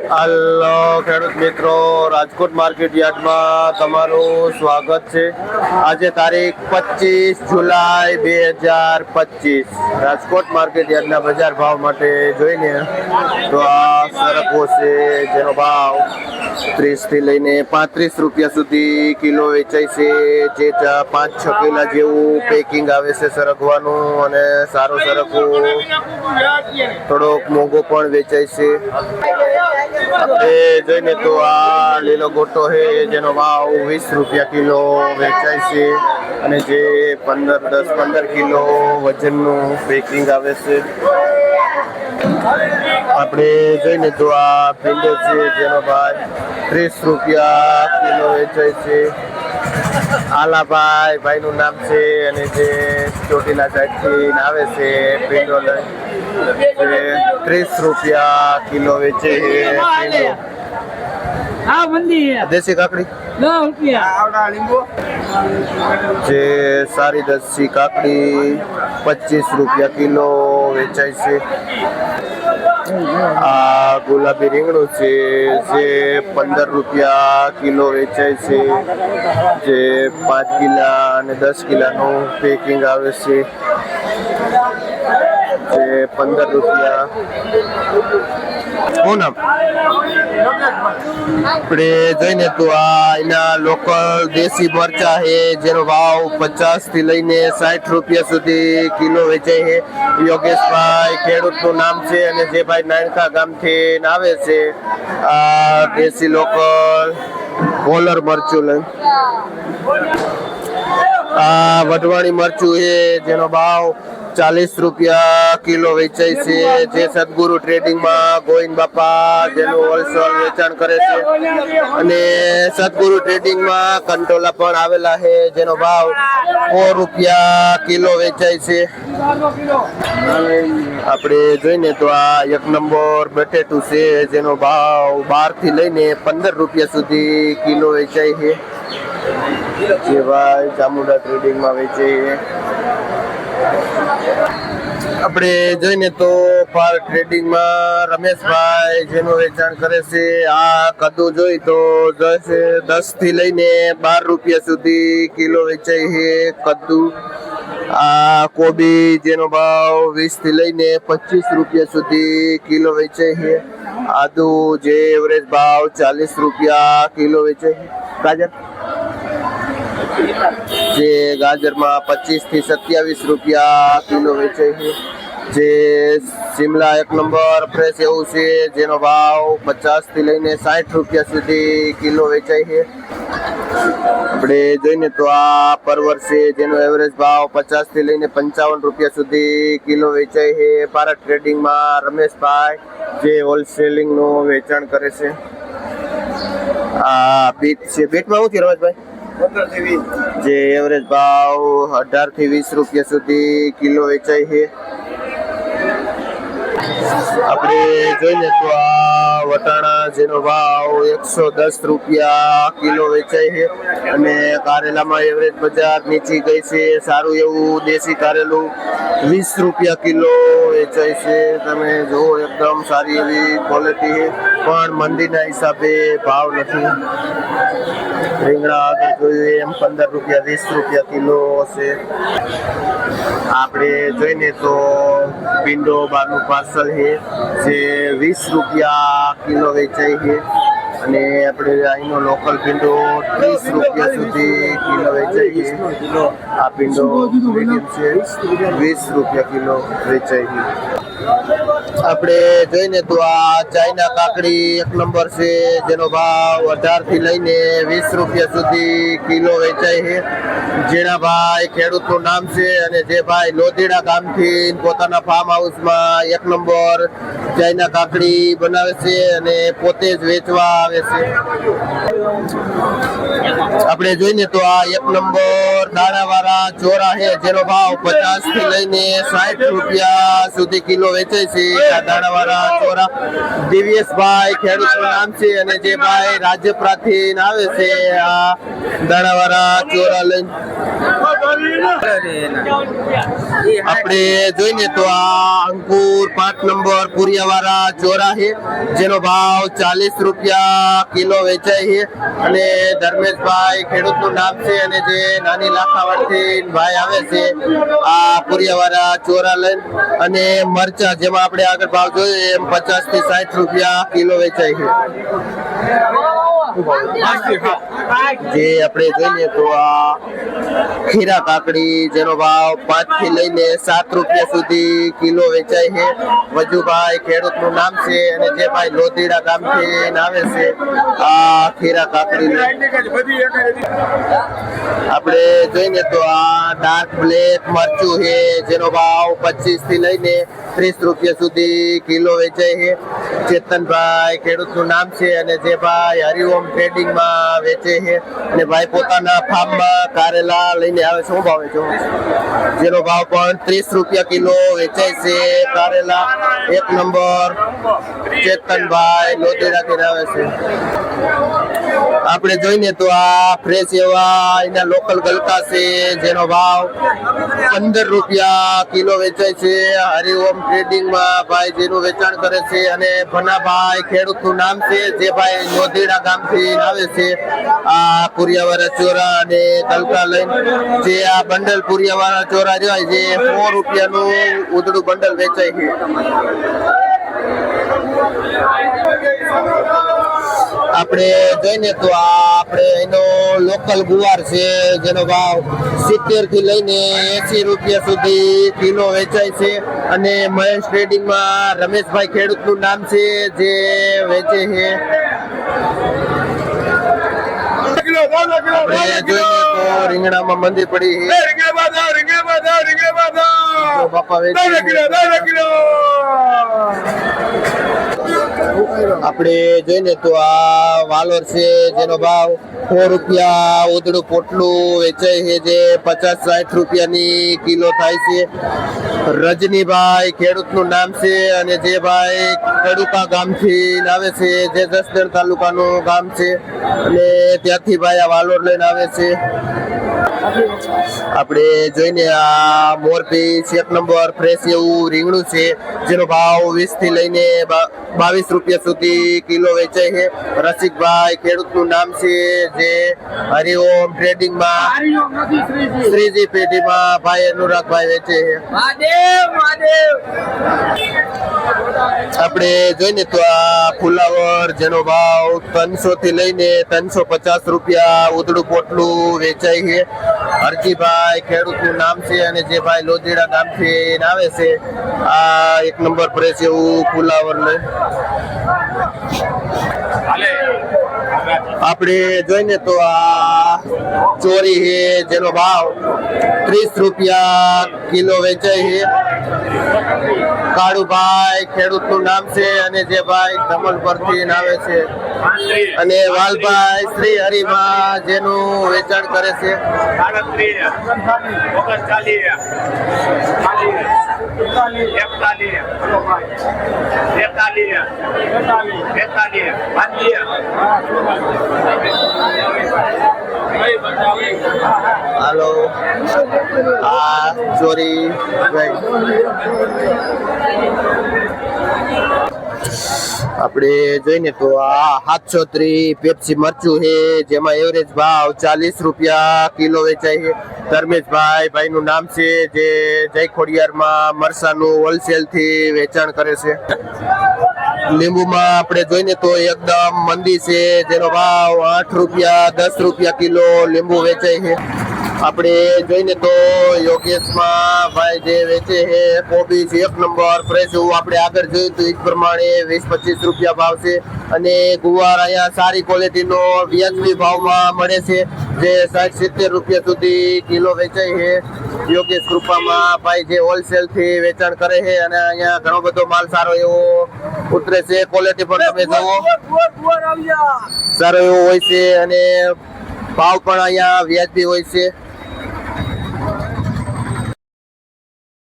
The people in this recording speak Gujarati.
હાલો ખેડૂત મિત્રો, રાજકોટ માર્કેટ યાર્ડમાં તમારું સ્વાગત છે. આજે તારીખ 25 જુલાઈ 2025 રાજકોટ માર્કેટ યાર્ડના બજાર ભાવ માટે જોઈને તો આ સરગવો છે જેનો ભાવ 30 થી લઈને 35 રૂપિયા સુધી કિલો વેચાય છે. જે 5-6 કિલા જેવું પેકિંગ આવે છે સરગવાનું, અને સારો સરગવો થોડોક મોંઘો પણ વેચાય છે. આપણે જોઈને તો આ લીલો ગોટો છે જેનો ભાવ 20 રૂપિયા કિલો વેચાય છે, અને જે 10-15 કિલો વજનનું પેકિંગ આવે છે. આપણે જોઈને તો આ ભીંડો છે જેનો ભાવ 30 રૂપિયા કિલો વેચાય છે. આલાભાઈ ભાઈનું નામ છે, અને જે ચોટીલા સાઈડથી આવે છે ભીંડો લઈ 30 રૂપિયા કિલો વેચે છે. દેશી કાકડી 10 રૂપિયા. જે સારી દેશી કાકડી 25 રૂપિયા કિલો વેચાય છે. આ ગુલાબી રીંગણું છે જે 15 રૂપિયા કિલો વેચાય છે. જે 5 કિલા અને 10 કિલાનું પેકિંગ આવે છે, જે 15 રૂપિયા. શું નામ? આપણે જોઈને તો આ એના લોકલ દેશી મરચા છે જેનો ભાવ 50 થી લઈને 60 રૂપિયા સુધી કિલો વેચાય છે. યોગેશભાઈ ખેડૂતનું નામ છે, અને જે ભાઈ નાનકા ગામથી આવે છે આ દેશી લોકલ કોલર મરચું લઈ. આ વઢવાણી મરચું છે જેનો ભાવ 40 રૂપિયા કિલો વેચાય છે. જે સદગુરુ ટ્રેડિંગમાં ગોવિંદ બાપા જેનું હોલસેલ વેચાણ કરે છે, અને સદગુરુ ટ્રેડિંગમાં કંટોલા પણ આવેલા છે જેનો ભાવ 4 રૂપિયા કિલો વેચાય છે. આપણે જોઈને તો આ 1 નંબર બટેટું છે જેનો ભાવ 12 થી લઈને 15 રૂપિયા સુધી કિલો વેચાય છે. જે ભાઈ ચામુંડા ટ્રેડિંગમાં વેચે છે. આપણે જોઈને તો પાર ટ્રેડિંગમાં રમેશભાઈ જેનું વેચાણ કરે છે. આ કદ્દુ જોઈ તો 10 થી લઈને 12 રૂપિયા સુધી કિલો વેચાય છે કદ્દુ. આ કોબી જેનો ભાવ 20 થી લઈને 25 રૂપિયા સુધી કિલો વેચાય છે. આદુ જે એવરેજ ભાવ 40 રૂપિયા કિલો વેચાય છે. ગાજર જે ગાજરમાં 25 થી 27 રૂપિયા કિલો વેચાય છે. જે શિમલા 1 નંબર ફ્રેશ એવું છે જેનો ભાવ 50 થી લઈને 60 રૂપિયા સુધી કિલો વેચાય છે. આપણે જોઈને તો આ પરવર છે જેનો એવરેજ ભાવ 50 થી લઈને 55 રૂપિયા સુધી કિલો વેચાય છે. ભારત ટ્રેડિંગમાં રમેશભાઈ જે હોલસેલિંગનું વેચાણ કરે છે. આ બીટ છે. બીટમાં શું છે રમેશભાઈ? 15 થી 20. જે એવરેજ ભાવ 18 થી 20 રૂપિયા સુધી કિલો વેચાય છે. આપણે જોઈને તો આ વટાણા જેનો ભાવ 110 રૂપિયા કિલો વેચાય છે, અને કારેલામાં એવરેજ બજાર નીચી ગઈ છે. સારું એવું દેશી કારેલું 20 રૂપિયા કિલો વેચાય છે. તમે જુઓ એકદમ સારી એવી ક્વોલિટી છે, પણ મંદીના હિસાબે ભાવ નથી. રીંગણા આગળ જોઈએ એમ 15 રૂપિયા 20 રૂપિયા કિલો હશે. આપણે જોઈને તો ભીંડો બહારનું પાર્સલ છે જે 20 રૂપિયા કિલો વેચાય છે, અને આપણે અહીંનો લોકલ ભીંડો 30 રૂપિયા સુધી કિલો વેચાય છે. આ ભીંડો મીડિયમ છે, 20 રૂપિયા કિલો વેચાય છે. આપણે જોઈને તો આ ચાઇના કાકડી 1 નંબર છે જેનો ભાવ 18 થી લઈને 20 રૂપિયા સુધી કિલો વેચાય છે. જીણાભાઈ ખેડૂતનું નામ છે, અને જે ભાઈ લોધીડા ગામથી પોતાના ફાર્મ હાઉસમાં 1 નંબર ચાઇના કાકડી બનાવે છે, અને પોતે જ વેચવા આવે છે. આપણે જોઈને તો આ 1 નંબર દાણાવાળા ચોરા છે જેનો ભાવ 50 થી લઈને 60 રૂપિયા સુધી કિલો વેચાય છે. આ દાણાવાળા ચોરા દિવ્યેશભાઈ ખેડૂતનું નામ છે, અને જે ભાઈ રાજપરાથી આવે છે આ દાણાવાળા ચોરા લઈને આપણે જોઈને તો આ અંકુર 5 નંબર પુરિયાવાળા ચોરા છે જેનો ભાવ 40 રૂપિયા કિલો વેચાય છે અને ધર્મેશભાઈ ખેડૂતનું નામ છે અને જે નાની લાખાવાડથી ભાઈ આવે છે આ પુરિયાવાળા ચોરા લઈને અને મરચા જેમાં આપણે આગળ ભાવ જોઈએ એમ 50 થી 60 રૂપિયા કિલો વેચાય છે જે આપણે જોઈએ તો આ ખીરા કાકડી જેનો ભાવ 5 થી લઈને 7 રૂપિયા સુધી કિલો વેચાય છે વજુભાઈ ખેડૂતનું નામ છે અને જે ભાઈ લોધીડા ગામથી આવે છે આ ખીરા કાકડી આપણે જોઈએ તો આ ડાર્ક બ્લેક મરચું છે જેનો ભાવ 25 થી લઈને 30 રૂપિયા સુધી કિલો વેચાય છે ચેતનભાઈ ખેડૂતનું નામ છે અને જે ભાઈ હરિઓમ ટ્રેડિંગ માં વેચે છે અને ભાઈ પોતાના ફાર્મમાં કારેલા લઈને આવે છે. શું ભાવે છે જેનો ભાવ પણ 30 રૂપિયા કિલો વેચાય છે કારેલા 1 નંબર ચેતનભાઈ લોધીડા થી આવે છે. આપણે જોઈને તો આ ફ્રેશ એવા એના લોકલ ગલકા છે જેનો ભાવ 15 રૂપિયા કિલો વેચાય છે હરિઓમ ટ્રેડિંગ માં ભાઈ જેનું વેચાણ કરે છે અને ભનાભાઈ ખેડૂતનું નામ છે જે ભાઈ લોધીડા ગામથી આવે છે આ પુરિયાવાળા ચોરા અને ગલકા લઈને જે આ બંડલ પુરિયાવાળા ચોરા રહ્યા છે 100 રૂપિયાનું ઉધડું બંડલ વેચાય છે. આપણે જોઈને તો આપણે એનો લોકલ ગુવાર છે જેનો ભાવ 70 થી લઈને 80 રૂપિયા સુધી કિલો વેચાય છે અને મહેશ ટ્રેડિંગ માં રમેશભાઈ ખેડૂતનું નામ છે જે વેચે છે. રીંગણામાં મંદી પડી બાપા આપણે જોઈને તો આ વાલોર છે જેનો ભાવ 100 રૂપિયા ઉધડું પોટલું વેચાય છે જે 50-60 રૂપિયાની કિલો થાય છે. રજનીભાઈ ખેડૂતનું નામ છે અને જે ભાઈ કડુકા ગામથી આવે છે જે જસદણ તાલુકાનું ગામ છે અને ત્યાંથી ભાઈ આ વાલોર લઈને આવે છે. આપણે જોઈને આ મોરપીસ 1 નંબર ફ્રેશ એવું રીંગણું છે જેનો ભાવ 20 થી લઈને 22 રૂપિયા સુધી કિલો વેચાય છે. રસિકભાઈ ખેડૂતનું નામ છે જે હરિઓમ ટ્રેડિંગ માં શ્રીજી પેઢીમાં ભાઈ અનુરાગભાઈ વેચે છે. આપણે જોઈને તો આ ફુલાવર જેનો ભાવ 300 થી લઈને 350 રૂપિયા ઉધડું પોટલું વેચાય છે. હરજીભાઈ ખેડૂતનું નામ છે અને જે ભાઈ લોધીડા ગામથી આવે છે આ 1 નંબર પ્રેસ એવું ફુલાવર લઈ આપણે જોઈને તો આ ચોરી છે જેનો ભાવ 30 રૂપિયા કિલો વેચાય છે. કાળુભાઈ ખેડૂતનું નામ છે અને જે ભાઈ ધમલ પરથી આવે છે અને વાલભાઈ શ્રી હરિમાં જેનું વેચાણ કરે છે. હાલો આ ચોરી આપણે જોઈને તો આ 730 પેપ્સી મરચું છે જેમાં એવરેજ ભાવ 40 રૂપિયા કિલો વેચાય છે. ધર્મેશભાઈ ભાઈનું નામ છે જે જય ખોડિયારમાં મરસાનું હોલસેલ થી વેચાણ કરે છે. લીંબુમાં આપણે જોઈને તો એકદમ મંદી છે જેનો ભાવ 8 રૂપિયા 10 રૂપિયા કિલો લીંબુ વેચાય છે. આપણે જોઈને તો યોગેશમાં ભાઈ જે વેચે છે કોબીજ 1 નંબર ફ્રેશ એવું આપણે આગળ જોયું તો એ પ્રમાણે 20-25 રૂપિયા ભાવ છે અને ગુવાર અહીંયા સારી ક્વોલિટીનો વ્યાજબી ભાવમાં મળે છે જે 60-70 રૂપિયા સુધી કિલો વેચાય છે. યોગેશ કૃપામાં ભાઈ જે હોલસેલ થી વેચાણ કરે છે અને અહીંયા ઘણો બધો માલ સારો એવો ઉતરે છે. ક્વોલિટી પણ તમે જુઓ સારો એવો હોય છે અને ભાવ પણ અહીંયા વ્યાજબી હોય છે.